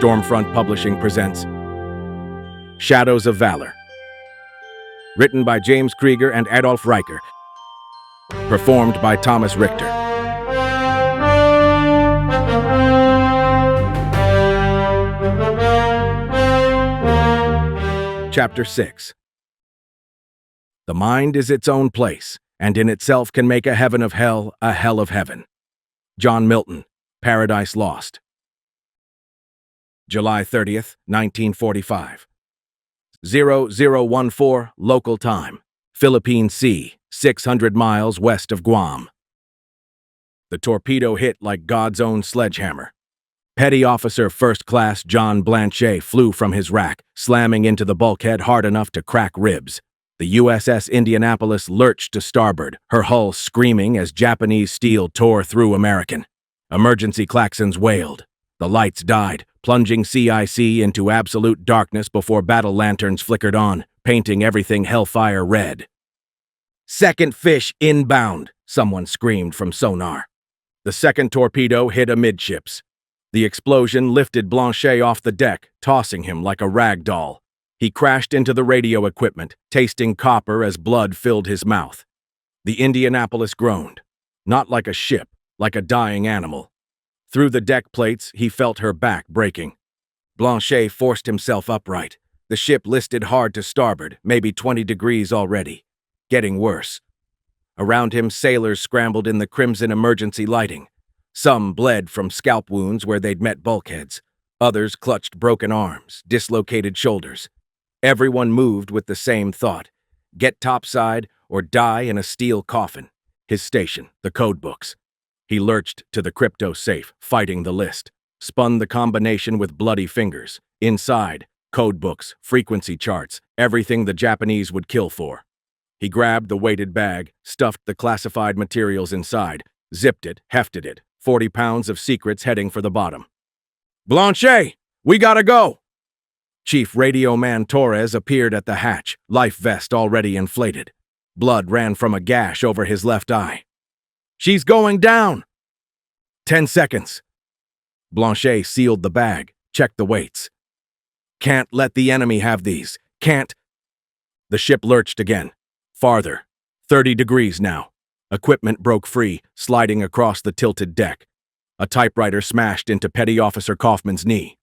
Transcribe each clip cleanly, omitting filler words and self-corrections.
Stormfront Publishing presents Shadows of Valor. Written by James Krieger and Adolf Riker. Performed by Thomas Richter. Chapter 6. The mind is its own place, and in itself can make a heaven of hell a hell of heaven. John Milton, Paradise Lost. July 30th, 1945. 0014 local time. Philippine Sea, 600 miles west of Guam. The torpedo hit like God's own sledgehammer. Petty Officer First Class John Blanchet flew from his rack, slamming into the bulkhead hard enough to crack ribs. The USS Indianapolis lurched to starboard, her hull screaming as Japanese steel tore through American. Emergency klaxons wailed. The lights died, plunging CIC into absolute darkness before battle lanterns flickered on, painting everything hellfire red. "Second fish inbound," someone screamed from sonar. The second torpedo hit amidships. The explosion lifted Blanchet off the deck, tossing him like a rag doll. He crashed into the radio equipment, tasting copper as blood filled his mouth. The Indianapolis groaned. Not like a ship, like a dying animal. Through the deck plates, he felt her back breaking. Blanchet forced himself upright. The ship listed hard to starboard, maybe 20 degrees already. Getting worse. Around him, sailors scrambled in the crimson emergency lighting. Some bled from scalp wounds where they'd met bulkheads. Others clutched broken arms, dislocated shoulders. Everyone moved with the same thought. Get topside or die in a steel coffin. His station, the code books. He lurched to the crypto safe, fighting the list. Spun the combination with bloody fingers. Inside, code books, frequency charts, everything the Japanese would kill for. He grabbed the weighted bag, stuffed the classified materials inside, zipped it, hefted it. 40 pounds of secrets heading for the bottom. "Blanchet, we gotta go!" Chief Radio Man Torres appeared at the hatch, life vest already inflated. Blood ran from a gash over his left eye. "She's going down!" 10 seconds. Blanchet sealed the bag, checked the weights. "Can't let the enemy have these. Can't." The ship lurched again. Farther. 30 degrees now. Equipment broke free, sliding across the tilted deck. A typewriter smashed into Petty Officer Kaufman's knee.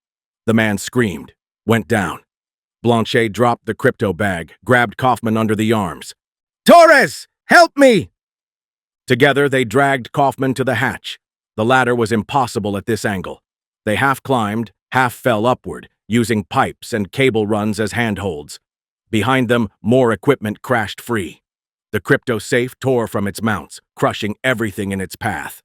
The man screamed, went down. Blanchet dropped the crypto bag, grabbed Kaufman under the arms. "Torres, help me!" Together, they dragged Kaufman to the hatch. The ladder was impossible at this angle. They half climbed, half fell upward, using pipes and cable runs as handholds. Behind them, more equipment crashed free. The crypto safe tore from its mounts, crushing everything in its path.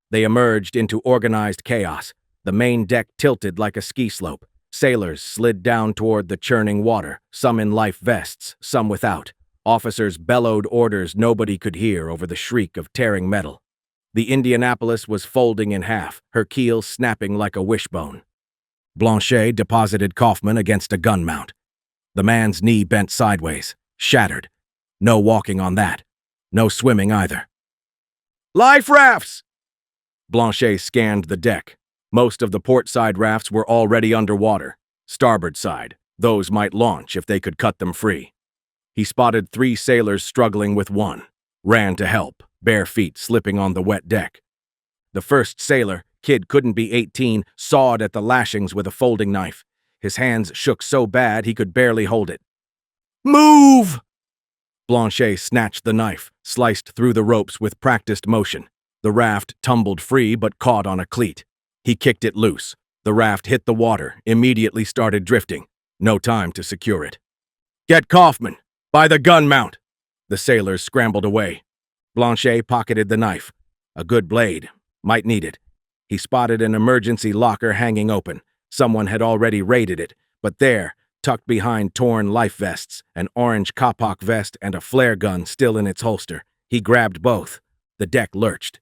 They emerged into organized chaos. The main deck tilted like a ski slope. Sailors slid down toward the churning water, some in life vests, some without. Officers bellowed orders nobody could hear over the shriek of tearing metal. The Indianapolis was folding in half, her keel snapping like a wishbone. Blanchet deposited Kaufman against a gun mount. The man's knee bent sideways, shattered. No walking on that. No swimming either. "Life rafts!" Blanchet scanned the deck. Most of the port side rafts were already underwater. Starboard side, those might launch if they could cut them free. He spotted 3 sailors struggling with one. Ran to help, bare feet slipping on the wet deck. The first sailor, kid couldn't be 18, sawed at the lashings with a folding knife. His hands shook so bad he could barely hold it. "Move!" Blanchet snatched the knife, sliced through the ropes with practiced motion. The raft tumbled free but caught on a cleat. He kicked it loose. The raft hit the water, immediately started drifting. No time to secure it. "Get Kaufman! By the gun mount!" The sailors scrambled away. Blanchet pocketed the knife. A good blade. Might need it. He spotted an emergency locker hanging open. Someone had already raided it, but there, tucked behind torn life vests, an orange Kapok vest and a flare gun still in its holster. He grabbed both. The deck lurched.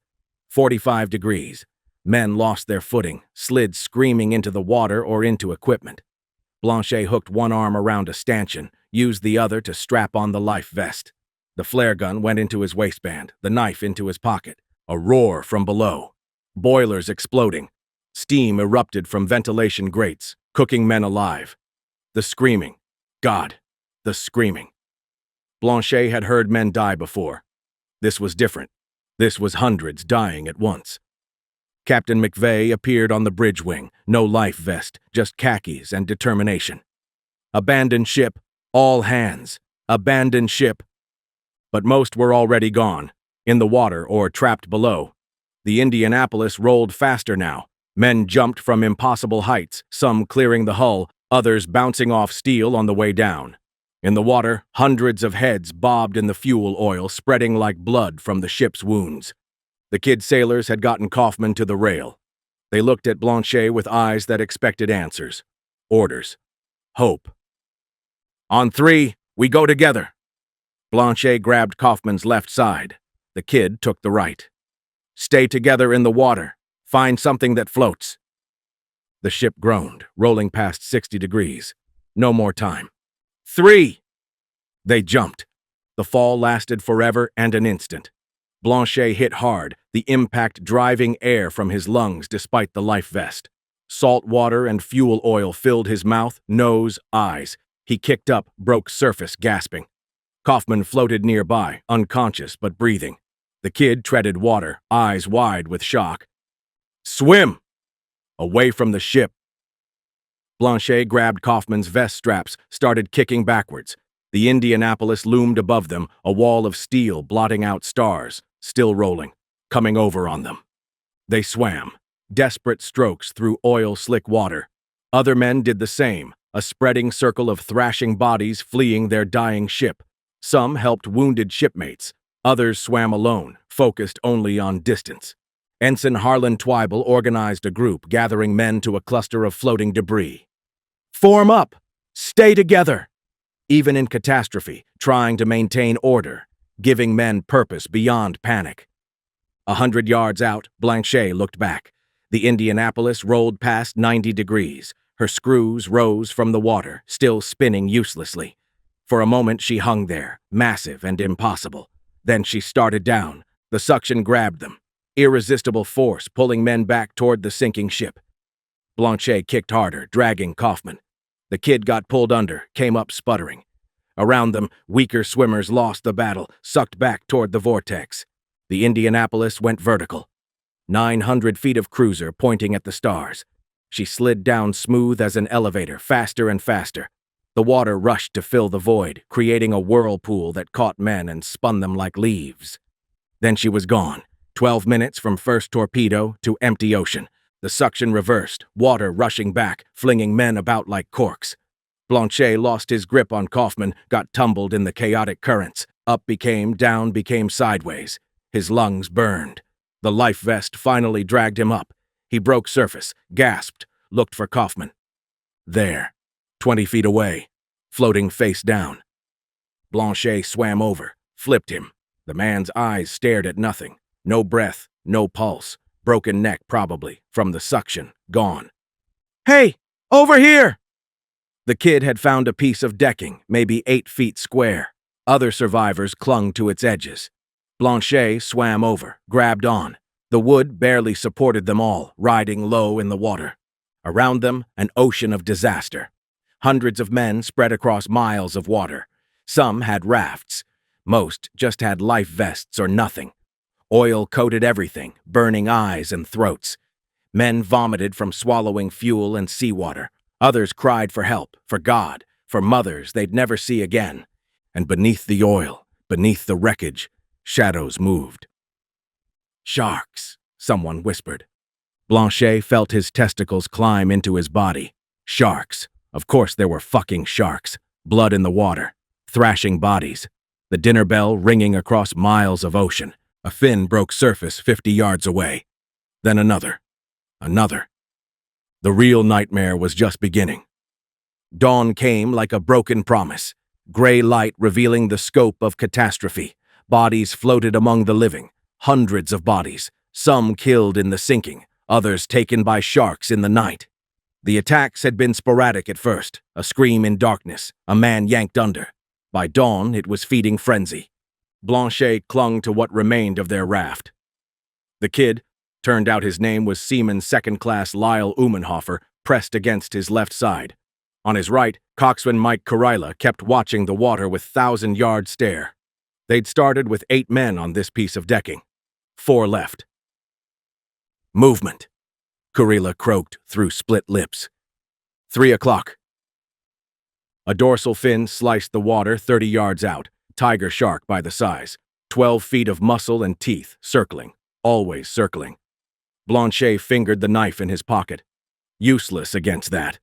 45 degrees. Men lost their footing, slid screaming into the water or into equipment. Blanchet hooked one arm around a stanchion, used the other to strap on the life vest. The flare gun went into his waistband, the knife into his pocket. A roar from below. Boilers exploding. Steam erupted from ventilation grates, cooking men alive. The screaming. God, the screaming. Blanchet had heard men die before. This was different. This was hundreds dying at once. Captain McVeigh appeared on the bridge wing, no life vest, just khakis and determination. Abandon ship, all hands, abandon ship. But most were already gone, in the water or trapped below. The Indianapolis rolled faster now. Men jumped from impossible heights, some clearing the hull, others bouncing off steel on the way down. In the water, hundreds of heads bobbed in the fuel oil, spreading like blood from the ship's wounds. The kid sailors had gotten Kaufman to the rail. They looked at Blanchet with eyes that expected answers. Orders. Hope. On 3, we go together. Blanchet grabbed Kaufman's left side. The kid took the right. Stay together in the water. Find something that floats. The ship groaned, rolling past 60 degrees. No more time. 3! They jumped. The fall lasted forever and an instant. Blanchet hit hard, the impact driving air from his lungs despite the life vest. Salt water and fuel oil filled his mouth, nose, eyes. He kicked up, broke surface, gasping. Kaufman floated nearby, unconscious but breathing. The kid treaded water, eyes wide with shock. Swim! Away from the ship. Blanchet grabbed Kaufman's vest straps, started kicking backwards. The Indianapolis loomed above them, a wall of steel blotting out stars, still rolling, coming over on them. They swam, desperate strokes through oil-slick water. Other men did the same, a spreading circle of thrashing bodies fleeing their dying ship. Some helped wounded shipmates. Others swam alone, focused only on distance. Ensign Harlan Twible organized a group, gathering men to a cluster of floating debris. Form up! Stay together! Even in catastrophe, trying to maintain order, giving men purpose beyond panic. 100 yards out, Blanchet looked back. The Indianapolis rolled past 90 degrees. Her screws rose from the water, still spinning uselessly. For a moment she hung there, massive and impossible. Then she started down. The suction grabbed them. Irresistible force pulling men back toward the sinking ship. Blanchet kicked harder, dragging Kaufman. The kid got pulled under, came up sputtering. Around them, weaker swimmers lost the battle, sucked back toward the vortex. The Indianapolis went vertical. 900 feet of cruiser pointing at the stars. She slid down smooth as an elevator, faster and faster. The water rushed to fill the void, creating a whirlpool that caught men and spun them like leaves. Then she was gone. 12 minutes from first torpedo to empty ocean. The suction reversed, water rushing back, flinging men about like corks. Blanchet lost his grip on Kaufman, got tumbled in the chaotic currents. Up became, down became sideways. His lungs burned. The life vest finally dragged him up. He broke surface, gasped, looked for Kaufman. There, 20 feet away, floating face down. Blanchet swam over, flipped him. The man's eyes stared at nothing. No breath, no pulse. Broken neck, probably, from the suction, gone. Hey, over here! The kid had found a piece of decking, maybe 8 feet square. Other survivors clung to its edges. Blanchet swam over, grabbed on. The wood barely supported them all, riding low in the water. Around them, an ocean of disaster. Hundreds of men spread across miles of water. Some had rafts. Most just had life vests or nothing. Oil coated everything, burning eyes and throats. Men vomited from swallowing fuel and seawater. Others cried for help, for God, for mothers they'd never see again. And beneath the oil, beneath the wreckage, shadows moved. Sharks, someone whispered. Blanchet felt his testicles climb into his body. Sharks. Of course there were fucking sharks. Blood in the water. Thrashing bodies. The dinner bell ringing across miles of ocean. A fin broke surface 50 yards away. Then another. Another. The real nightmare was just beginning. Dawn came like a broken promise. Gray light revealing the scope of catastrophe. Bodies floated among the living. Hundreds of bodies. Some killed in the sinking. Others taken by sharks in the night. The attacks had been sporadic at first. A scream in darkness. A man yanked under. By dawn, it was feeding frenzy. Blanchet clung to what remained of their raft. The kid, Turned out his name was Seaman Second Class Lyle Umenhofer, pressed against his left side. On his right, coxswain Mike Kurila kept watching the water with 1,000-yard stare. They'd started with 8 men on this piece of decking. 4 left. Movement, Kurila croaked through split lips. 3 o'clock. A dorsal fin sliced the water 30 yards out, tiger shark by the size, 12 feet of muscle and teeth, circling, always circling. Blanchet fingered the knife in his pocket. Useless against that.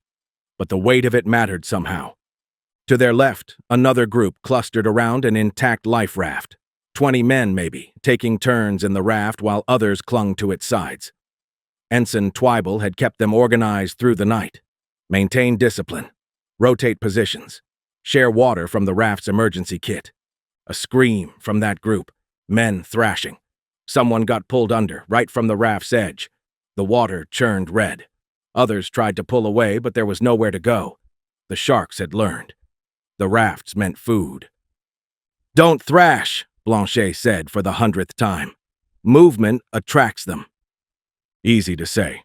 But the weight of it mattered somehow. To their left, another group clustered around an intact life raft. 20 men, maybe, taking turns in the raft while others clung to its sides. Ensign Twible had kept them organized through the night. Maintain discipline. Rotate positions. Share water from the raft's emergency kit. A scream from that group. Men thrashing. Someone got pulled under, right from the raft's edge. The water churned red. Others tried to pull away, but there was nowhere to go. The sharks had learned. The rafts meant food. "Don't thrash," Blanchet said for the 100th time. "Movement attracts them." Easy to say.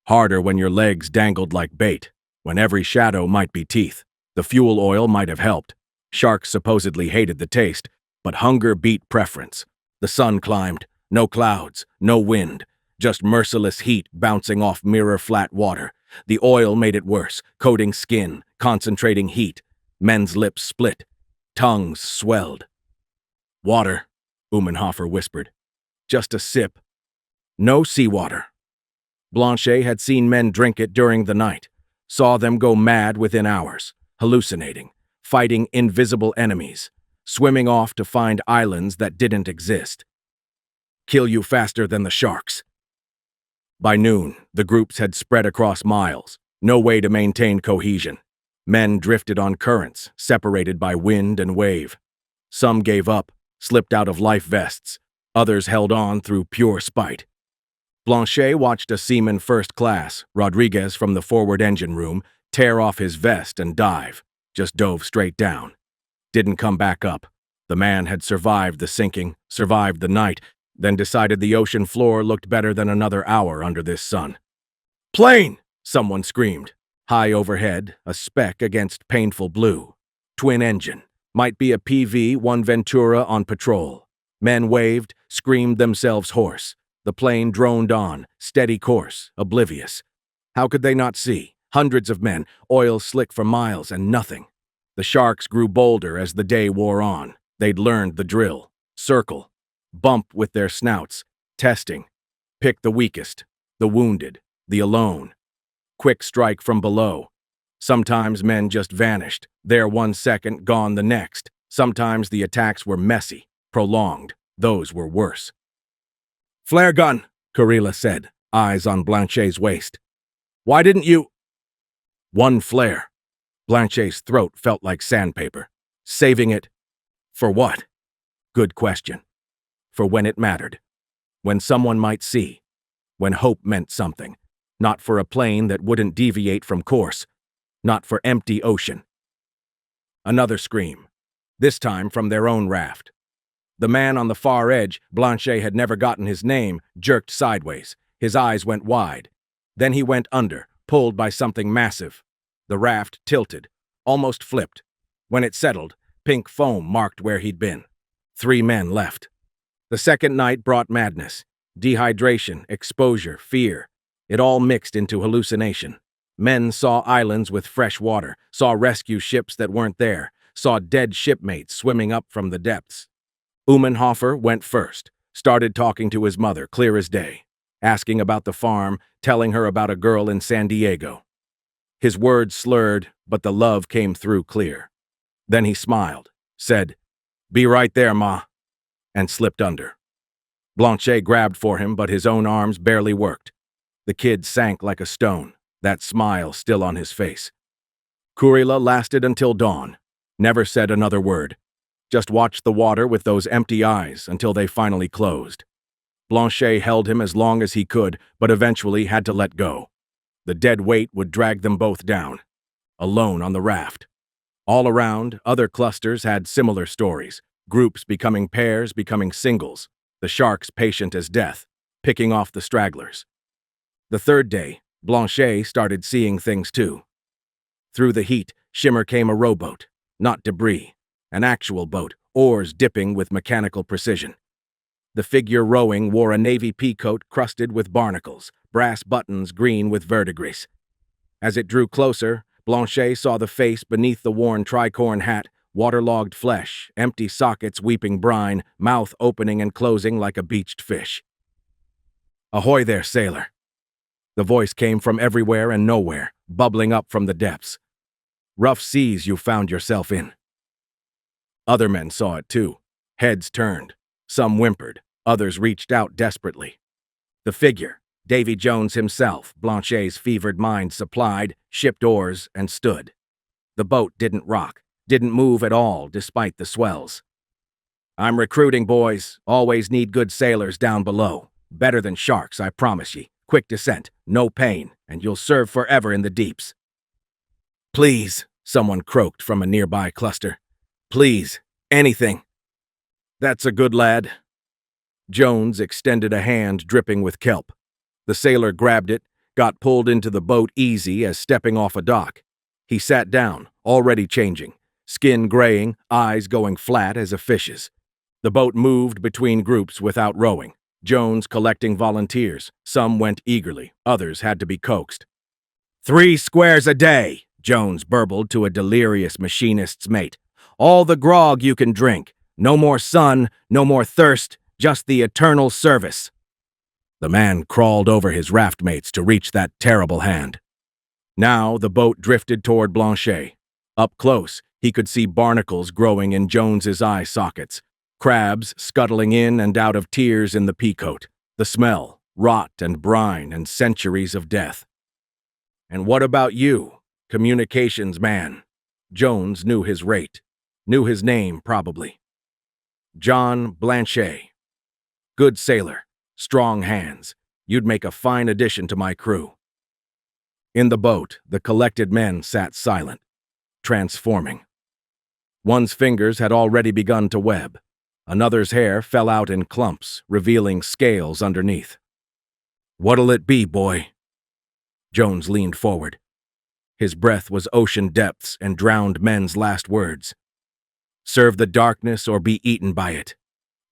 Harder when your legs dangled like bait, when every shadow might be teeth. The fuel oil might have helped. Sharks supposedly hated the taste, but hunger beat preference. The sun climbed. No clouds, no wind, just merciless heat bouncing off mirror-flat water. The oil made it worse, coating skin, concentrating heat. Men's lips split. Tongues swelled. "Water," Umenhofer whispered. "Just a sip. No seawater." Blanchet had seen men drink it during the night, saw them go mad within hours, hallucinating, fighting invisible enemies, swimming off to find islands that didn't exist. Kill you faster than the sharks. By noon, the groups had spread across miles, no way to maintain cohesion. Men drifted on currents, separated by wind and wave. Some gave up, slipped out of life vests. Others held on through pure spite. Blanchet watched a seaman first class, Rodriguez from the forward engine room, tear off his vest and dive. Just dove straight down. Didn't come back up. The man had survived the sinking, survived the night, then decided the ocean floor looked better than another hour under this sun. "Plane!" someone screamed. High overhead, a speck against painful blue. Twin engine. Might be a PV-1 Ventura on patrol. Men waved, screamed themselves hoarse. The plane droned on, steady course, oblivious. How could they not see? Hundreds of men, oil slick for miles, and nothing. The sharks grew bolder as the day wore on. They'd learned the drill. Circle. Bump with their snouts. Testing. Pick the weakest. The wounded. The alone. Quick strike from below. Sometimes men just vanished. There 1 second, gone the next. Sometimes the attacks were messy, prolonged. Those were worse. "Flare gun," Kurila said, eyes on Blanchet's waist. "Why didn't you—" One flare. Blanchet's throat felt like sandpaper. Saving it. For what? Good question. For when it mattered. When someone might see. When hope meant something. Not for a plane that wouldn't deviate from course. Not for empty ocean. Another scream. This time from their own raft. The man on the far edge, Blanchet had never gotten his name, jerked sideways. His eyes went wide. Then he went under, pulled by something massive. The raft tilted, almost flipped. When it settled, pink foam marked where he'd been. 3 men left. The second night brought madness. Dehydration, exposure, fear. It all mixed into hallucination. Men saw islands with fresh water, saw rescue ships that weren't there, saw dead shipmates swimming up from the depths. Umenhofer went first, started talking to his mother, clear as day, asking about the farm, telling her about a girl in San Diego. His words slurred, but the love came through clear. Then he smiled, said, "Be right there, Ma," and slipped under. Blanchet grabbed for him, but his own arms barely worked. The kid sank like a stone, that smile still on his face. Kurila lasted until dawn, never said another word. Just watched the water with those empty eyes until they finally closed. Blanchet held him as long as he could, but eventually had to let go. The dead weight would drag them both down, alone on the raft. All around, other clusters had similar stories, groups becoming pairs, becoming singles, the sharks patient as death, picking off the stragglers. The third day, Blanchet started seeing things too. Through the heat, shimmer came a rowboat, not debris, an actual boat, oars dipping with mechanical precision. The figure rowing wore a navy peacoat crusted with barnacles, brass buttons green with verdigris. As it drew closer, Blanchet saw the face beneath the worn tricorn hat, waterlogged flesh, empty sockets weeping brine, mouth opening and closing like a beached fish. "Ahoy there, sailor!" The voice came from everywhere and nowhere, bubbling up from the depths. "Rough seas you found yourself in." Other men saw it too. Heads turned. Some whimpered. Others reached out desperately. The figure, Davy Jones himself, Blanchet's fevered mind supplied, shipped oars and stood. The boat didn't rock, didn't move at all despite the swells. "I'm recruiting, boys. Always need good sailors down below. Better than sharks, I promise ye. Quick descent, no pain, and you'll serve forever in the deeps." "Please," someone croaked from a nearby cluster. "Please, anything." "That's a good lad." Jones extended a hand dripping with kelp. The sailor grabbed it, got pulled into the boat easy as stepping off a dock. He sat down, already changing, skin graying, eyes going flat as a fish's. The boat moved between groups without rowing. Jones collecting volunteers. Some went eagerly, others had to be coaxed. "3 squares a day," Jones burbled to a delirious machinist's mate. "All the grog you can drink. No more sun, no more thirst, just the eternal service." The man crawled over his raft mates to reach that terrible hand. Now the boat drifted toward Blanchet. Up close, he could see barnacles growing in Jones's eye sockets, crabs scuttling in and out of tears in the peacoat, the smell, rot and brine and centuries of death. "And what about you, communications man?" Jones knew his rate, knew his name probably. "John Blanchet. Good sailor, strong hands. You'd make a fine addition to my crew." In the boat, the collected men sat silent, transforming. One's fingers had already begun to web. Another's hair fell out in clumps, revealing scales underneath. "What'll it be, boy?" Jones leaned forward. His breath was ocean depths and drowned men's last words. "Serve the darkness or be eaten by it.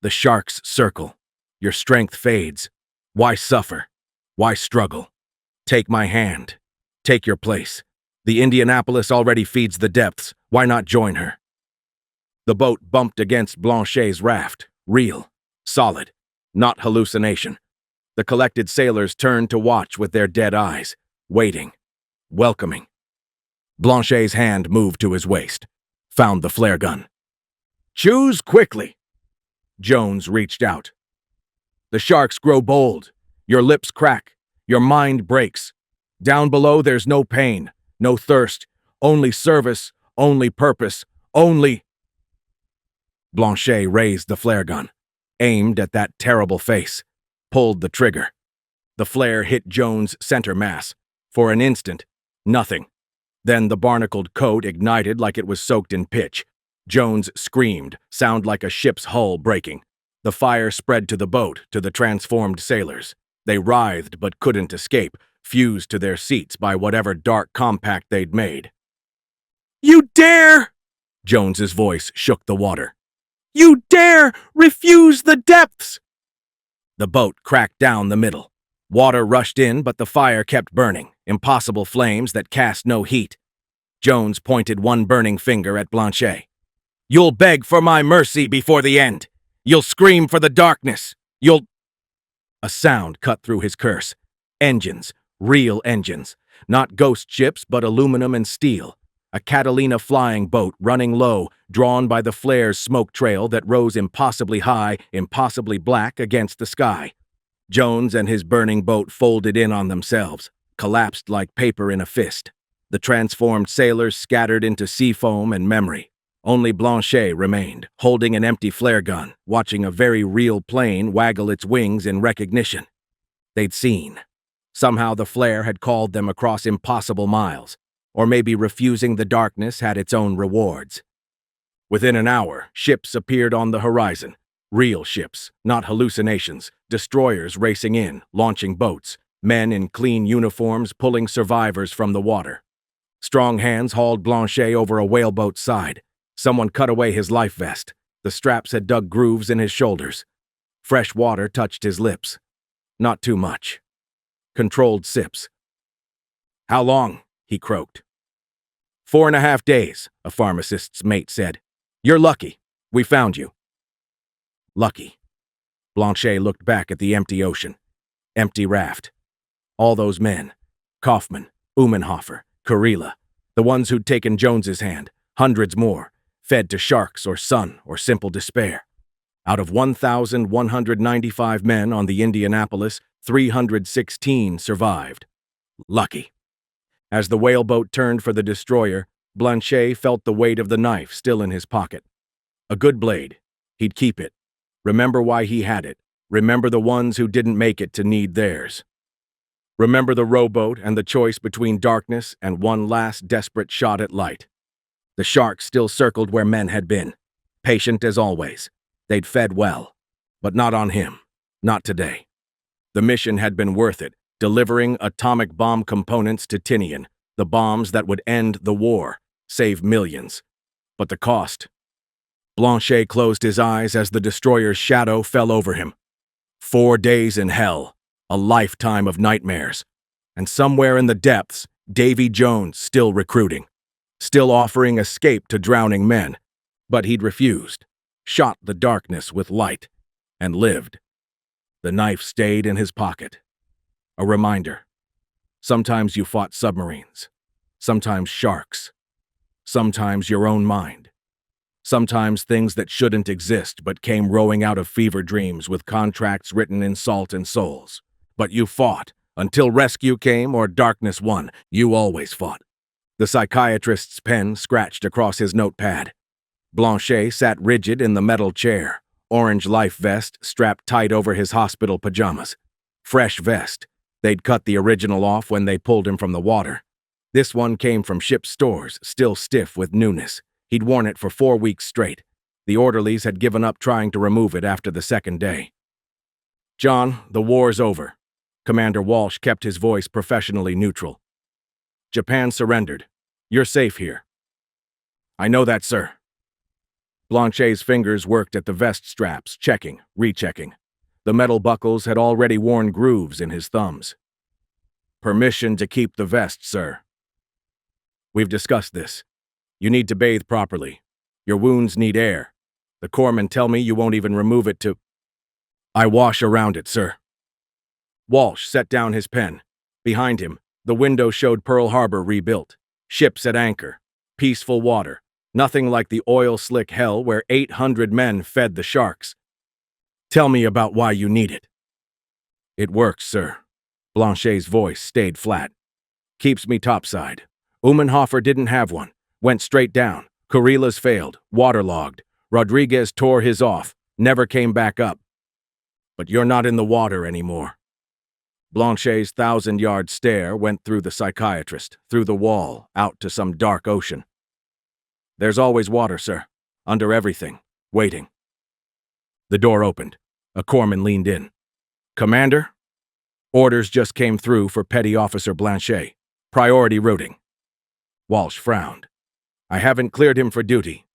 The sharks circle. Your strength fades. Why suffer? Why struggle? Take my hand. Take your place. The Indianapolis already feeds the depths. Why not join her?" The boat bumped against Blanchet's raft. Real. Solid. Not hallucination. The collected sailors turned to watch with their dead eyes. Waiting. Welcoming. Blanchet's hand moved to his waist. Found the flare gun. "Choose quickly." Jones reached out. "The sharks grow bold. Your lips crack. Your mind breaks. Down below there's no pain, no thirst, only service, only purpose, only—" Blanchet raised the flare gun, aimed at that terrible face, pulled the trigger. The flare hit Jones' center mass. For an instant, nothing. Then the barnacled coat ignited like it was soaked in pitch. Jones screamed, sound like a ship's hull breaking. The fire spread to the boat, to the transformed sailors. They writhed but couldn't escape, fused to their seats by whatever dark compact they'd made. "You dare!" Jones's voice shook the water. "You dare refuse the depths!" The boat cracked down the middle. Water rushed in, but the fire kept burning, impossible flames that cast no heat. Jones pointed one burning finger at Blanchet. "You'll beg for my mercy before the end. You'll scream for the darkness. You'll—" A sound cut through his curse. Engines, real engines. Not ghost ships, but aluminum and steel. A Catalina flying boat running low, drawn by the flare's smoke trail that rose impossibly high, impossibly black against the sky. Jones and his burning boat folded in on themselves, collapsed like paper in a fist. The transformed sailors scattered into sea foam and memory. Only Blanchet remained, holding an empty flare gun, watching a very real plane waggle its wings in recognition. They'd seen. Somehow the flare had called them across impossible miles, or maybe refusing the darkness had its own rewards. Within an hour, ships appeared on the horizon, Real ships, not hallucinations, destroyers racing in, launching boats, men in clean uniforms pulling survivors from the water. Strong hands hauled Blanchet over a whaleboat's side. Someone cut away his life vest. The straps had dug grooves in his shoulders. Fresh water touched his lips. Not too much. Controlled sips. "How long?" he croaked. 4.5 days, a pharmacist's mate said. "You're lucky. We found you." Lucky. Blanchet looked back at the empty ocean. Empty raft. All those men. Kaufman, Umenhofer, Kurila, the ones who'd taken Jones's hand, hundreds more, fed to sharks or sun or simple despair. Out of 1,195 men on the Indianapolis, 316 survived. Lucky. As the whaleboat turned for the destroyer, Blanchet felt the weight of the knife still in his pocket. A good blade. He'd keep it. Remember why he had it. Remember the ones who didn't make it to need theirs. Remember the rowboat and the choice between darkness and one last desperate shot at light. The sharks still circled where men had been. Patient as always. They'd fed well. But not on him. Not today. The mission had been worth it, delivering atomic bomb components to Tinian, the bombs that would end the war, save millions. But the cost. Blanchet closed his eyes as the destroyer's shadow fell over him. 4 days in hell, a lifetime of nightmares. And somewhere in the depths, Davy Jones still recruiting, still offering escape to drowning men. But he'd refused, shot the darkness with light, and lived. The knife stayed in his pocket. A reminder. Sometimes you fought submarines. Sometimes sharks. Sometimes your own mind. Sometimes things that shouldn't exist but came rowing out of fever dreams with contracts written in salt and souls. But you fought. Until rescue came or darkness won, you always fought. The psychiatrist's pen scratched across his notepad. Blanchet sat rigid in the metal chair, orange life vest strapped tight over his hospital pajamas. Fresh vest. They'd cut the original off when they pulled him from the water. This one came from ship stores, still stiff with newness. He'd worn it for 4 weeks straight. The orderlies had given up trying to remove it after the second day. "John, the war's over." Commander Walsh kept his voice professionally neutral. "Japan surrendered. You're safe here." "I know that, sir." Blanchet's fingers worked at the vest straps, checking, rechecking. The metal buckles had already worn grooves in his thumbs. "Permission to keep the vest, sir." "We've discussed this. You need to bathe properly. Your wounds need air. The corpsmen tell me you won't even remove it to—" "I wash around it, sir." Walsh set down his pen. Behind him, the window showed Pearl Harbor rebuilt. Ships at anchor. Peaceful water. Nothing like the oil-slick hell where 800 men fed the sharks. "Tell me about why you need it." "It works, sir." Blanchet's voice stayed flat. "Keeps me topside. Umenhofer didn't have one. Went straight down. Kurila's failed. Waterlogged. Rodriguez tore his off. Never came back up. But you're not in the water anymore." Blanchet's 1,000-yard stare went through the psychiatrist, through the wall, out to some dark ocean. "There's always water, sir. Under everything. Waiting." The door opened. A corpsman leaned in. "Commander?" "Orders just came through for Petty Officer Blanchet. Priority routing." Walsh frowned. "I haven't cleared him for duty."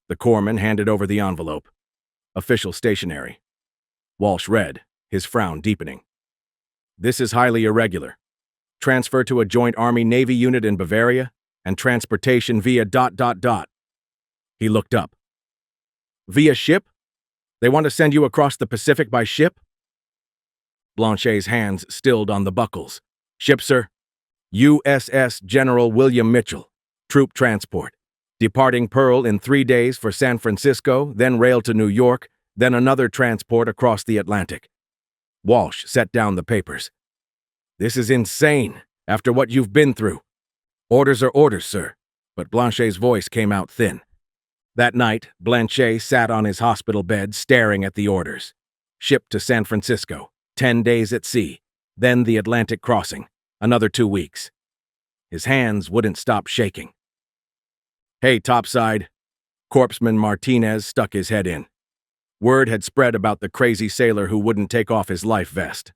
The corpsman handed over the envelope. Official stationery. Walsh read, his frown deepening. "This is highly irregular. Transfer to a joint Army-Navy unit in Bavaria, and transportation via ... He looked up. "Via ship? They want to send you across the Pacific by ship?" Blanchet's hands stilled on the buckles. "Ship, sir. USS General William Mitchell. Troop transport. Departing Pearl in 3 days for San Francisco, then rail to New York, then another transport across the Atlantic." Walsh set down the papers. "This is insane, after what you've been through." "Orders are orders, sir," but Blanchet's voice came out thin. That night, Blanchet sat on his hospital bed staring at the orders. Shipped to San Francisco, 10 days at sea, then the Atlantic crossing, another 2 weeks. His hands wouldn't stop shaking. "Hey, topside." Corpsman Martinez stuck his head in. Word had spread about the crazy sailor who wouldn't take off his life vest.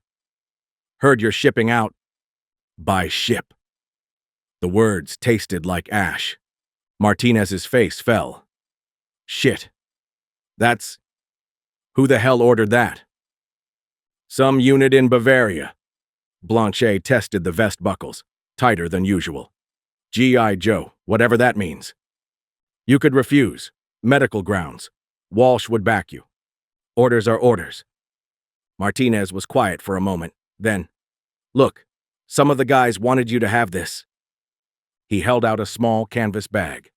Heard you're shipping out by ship. The words tasted like ash. Martinez's face fell. Shit. That's... Who the hell ordered that? Some unit in Bavaria. Blanchet tested the vest buckles, tighter than usual. G.I. Joe, whatever that means. You could refuse. Medical grounds. Walsh would back you. Orders are orders. Martinez was quiet for a moment, then, look, some of the guys wanted you to have this. He held out a small canvas bag.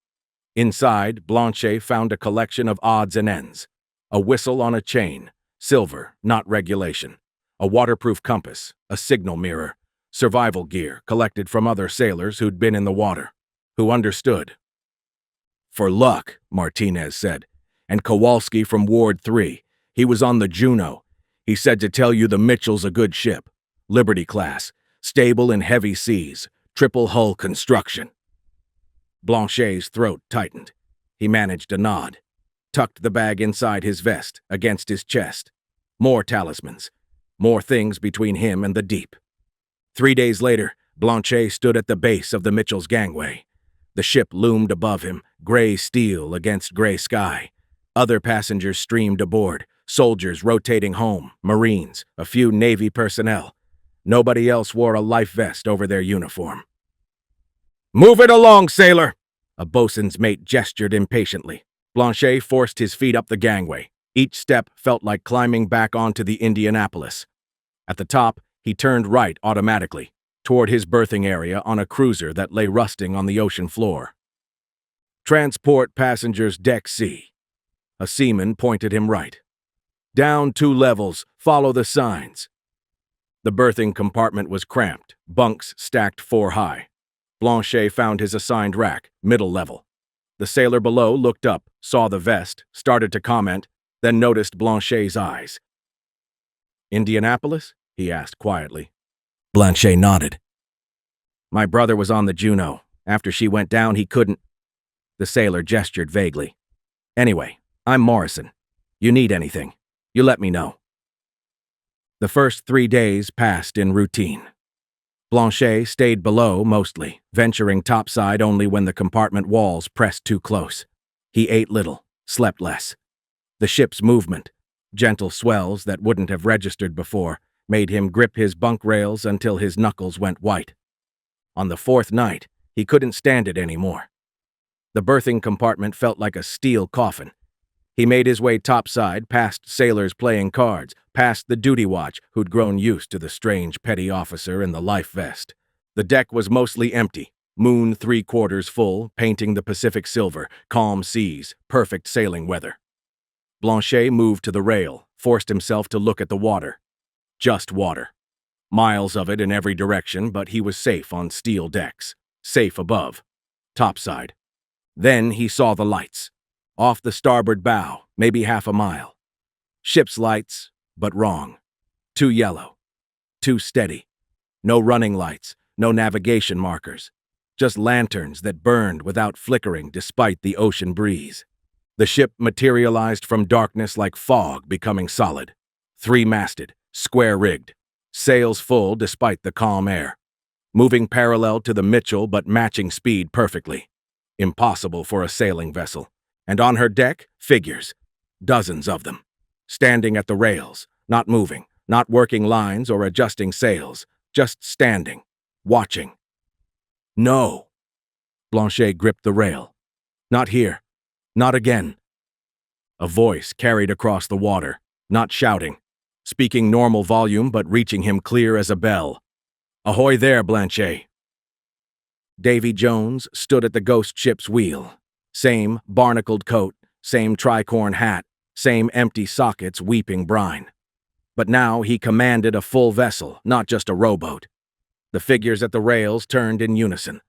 Inside, Blanchet found a collection of odds and ends. A whistle on a chain, silver, not regulation. A waterproof compass, a signal mirror, survival gear collected from other sailors who'd been in the water, who understood. For luck, Martinez said, and Kowalski from Ward 3. He was on the Juno. He said to tell you the Mitchell's a good ship. Liberty class, stable in heavy seas, triple hull construction. Blanchet's throat tightened. He managed a nod, tucked the bag inside his vest, against his chest. More talismans, more things between him and the deep. 3 days later, Blanchet stood at the base of the Mitchell's gangway. The ship loomed above him, gray steel against gray sky. Other passengers streamed aboard, soldiers rotating home, Marines, a few Navy personnel. Nobody else wore a life vest over their uniform. "Move it along, sailor!" A bosun's mate gestured impatiently. Blanchet forced his feet up the gangway. Each step felt like climbing back onto the Indianapolis. At the top, he turned right automatically, toward his berthing area on a cruiser that lay rusting on the ocean floor. "Transport passengers deck C." A seaman pointed him right. "Down 2 levels, follow the signs." The berthing compartment was cramped, bunks stacked 4 high. Blanchet found his assigned rack, middle level. The sailor below looked up, saw the vest, started to comment, then noticed Blanchet's eyes. "Indianapolis?" he asked quietly. Blanchet nodded. "My brother was on the Juno. After she went down, he couldn't..." The sailor gestured vaguely. "Anyway, I'm Morrison. You need anything, you let me know." The first 3 days passed in routine. Blanchet stayed below mostly, venturing topside only when the compartment walls pressed too close. He ate little, slept less. The ship's movement, gentle swells that wouldn't have registered before, made him grip his bunk rails until his knuckles went white. On the 4th night, he couldn't stand it anymore. The berthing compartment felt like a steel coffin. He made his way topside, past sailors playing cards, past the duty watch who'd grown used to the strange petty officer in the life vest. The deck was mostly empty, moon 3/4 full, painting the Pacific silver, calm seas, perfect sailing weather. Blanchet moved to the rail, forced himself to look at the water. Just water. Miles of it in every direction, but he was safe on steel decks, safe above, topside. Then he saw the lights. Off the starboard bow, maybe half a mile. Ship's lights, but wrong. Too yellow. Too steady. No running lights, no navigation markers. Just lanterns that burned without flickering despite the ocean breeze. The ship materialized from darkness like fog becoming solid. 3-masted, square-rigged. Sails full despite the calm air. Moving parallel to the Mitchell but matching speed perfectly. Impossible for a sailing vessel. And on her deck, figures. Dozens of them. Standing at the rails, not moving, not working lines or adjusting sails, just standing, watching. No. Blanchet gripped the rail. Not here. Not again. A voice carried across the water, not shouting, speaking normal volume but reaching him clear as a bell. "Ahoy there, Blanchet." Davy Jones stood at the ghost ship's wheel. Same barnacled coat, same tricorn hat, same empty sockets weeping brine. But now he commanded a full vessel, not just a rowboat. The figures at the rails turned in unison.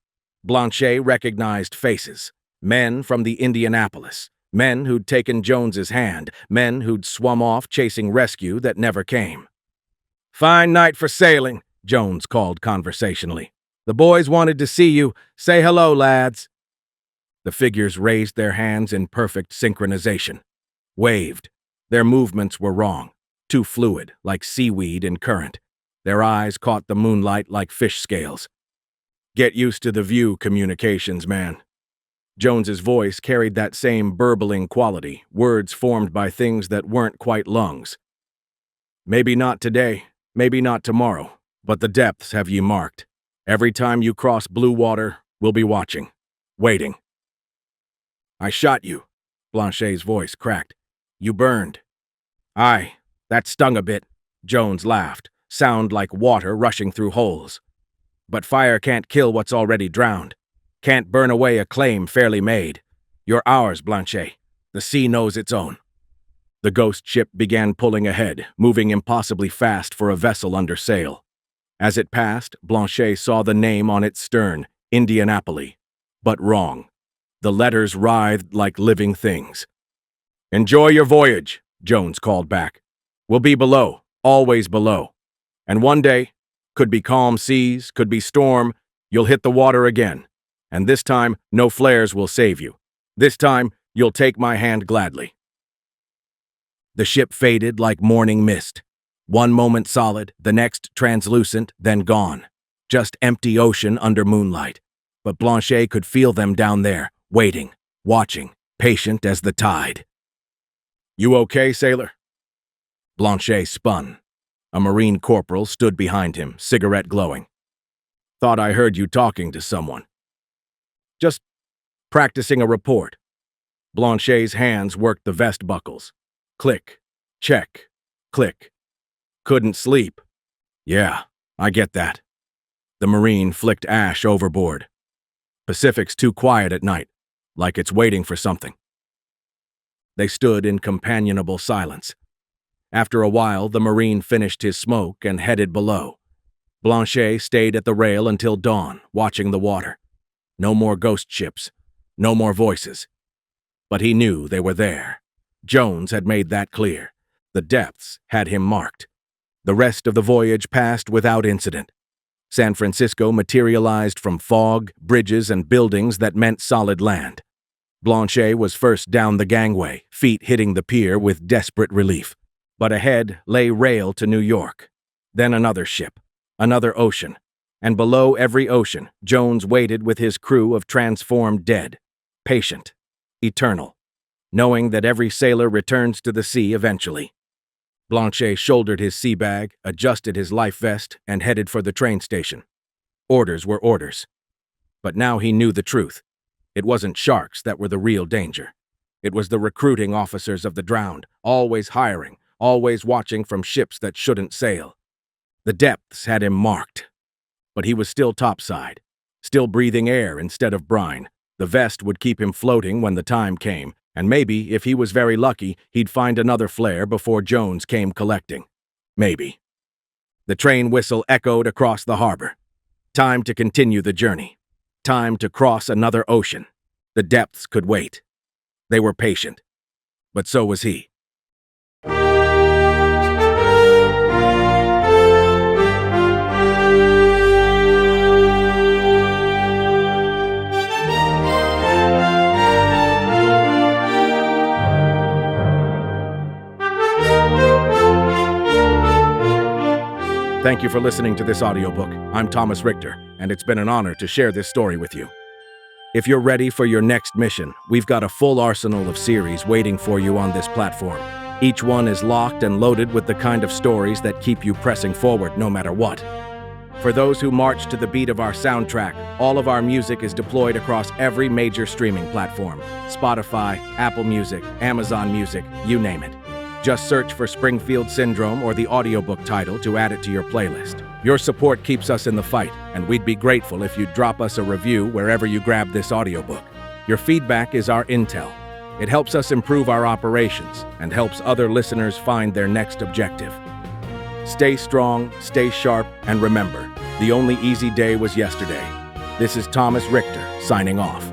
Blanchet recognized faces. Men from the Indianapolis. Men who'd taken Jones's hand. Men who'd swum off chasing rescue that never came. "Fine night for sailing," Jones called conversationally. "The boys wanted to see you. Say hello, lads." The figures raised their hands in perfect synchronization. Waved. Their movements were wrong, too fluid, like seaweed in current. Their eyes caught the moonlight like fish scales. "Get used to the view, communications man." Jones's voice carried that same burbling quality, words formed by things that weren't quite lungs. "Maybe not today, maybe not tomorrow, but the depths have ye marked. Every time you cross blue water, we'll be watching, waiting." "I shot you," Blanchet's voice cracked. "You burned." "Aye, that stung a bit," Jones laughed, sound like water rushing through holes. "But fire can't kill what's already drowned. Can't burn away a claim fairly made. You're ours, Blanchet. The sea knows its own." The ghost ship began pulling ahead, moving impossibly fast for a vessel under sail. As it passed, Blanchet saw the name on its stern, Indianapolis. But wrong. The letters writhed like living things. "Enjoy your voyage," Jones called back. "We'll be below, always below. And one day, could be calm seas, could be storm, you'll hit the water again. And this time, no flares will save you. This time, you'll take my hand gladly." The ship faded like morning mist. One moment solid, the next translucent, then gone. Just empty ocean under moonlight. But Blanchet could feel them down there, waiting, watching, patient as the tide. "You okay, sailor?" Blanchet spun. A Marine corporal stood behind him, cigarette glowing. "Thought I heard you talking to someone." "Just practicing a report." Blanchet's hands worked the vest buckles. Click, check, click. "Couldn't sleep." "Yeah, I get that." The Marine flicked ash overboard. "Pacific's too quiet at night, like it's waiting for something." They stood in companionable silence. After a while, the Marine finished his smoke and headed below. Blanchet stayed at the rail until dawn, watching the water. No more ghost ships, no more voices. But he knew they were there. Jones had made that clear. The depths had him marked. The rest of the voyage passed without incident. San Francisco materialized from fog, bridges, and buildings that meant solid land. Blanchet was first down the gangway, feet hitting the pier with desperate relief. But ahead lay rail to New York. Then another ship, another ocean. And below every ocean, Jones waited with his crew of transformed dead. Patient, eternal, knowing that every sailor returns to the sea eventually. Blanchet shouldered his sea bag, adjusted his life vest, and headed for the train station. Orders were orders. But now he knew the truth. It wasn't sharks that were the real danger. It was the recruiting officers of the drowned, always hiring, always watching from ships that shouldn't sail. The depths had him marked. But he was still topside, still breathing air instead of brine. The vest would keep him floating when the time came, and maybe, if he was very lucky, he'd find another flare before Jones came collecting. Maybe. The train whistle echoed across the harbor. Time to continue the journey. Time to cross another ocean. The depths could wait. They were patient. But so was he. Thank you for listening to this audiobook. I'm Thomas Richter, and it's been an honor to share this story with you. If you're ready for your next mission, we've got a full arsenal of series waiting for you on this platform. Each one is locked and loaded with the kind of stories that keep you pressing forward no matter what. For those who march to the beat of our soundtrack, all of our music is deployed across every major streaming platform: Spotify, Apple Music, Amazon Music, you name it. Just search for Springfield Syndrome or the audiobook title to add it to your playlist. Your support keeps us in the fight, and we'd be grateful if you'd drop us a review wherever you grab this audiobook. Your feedback is our intel. It helps us improve our operations and helps other listeners find their next objective. Stay strong, stay sharp, and remember, the only easy day was yesterday. This is Thomas Richter, signing off.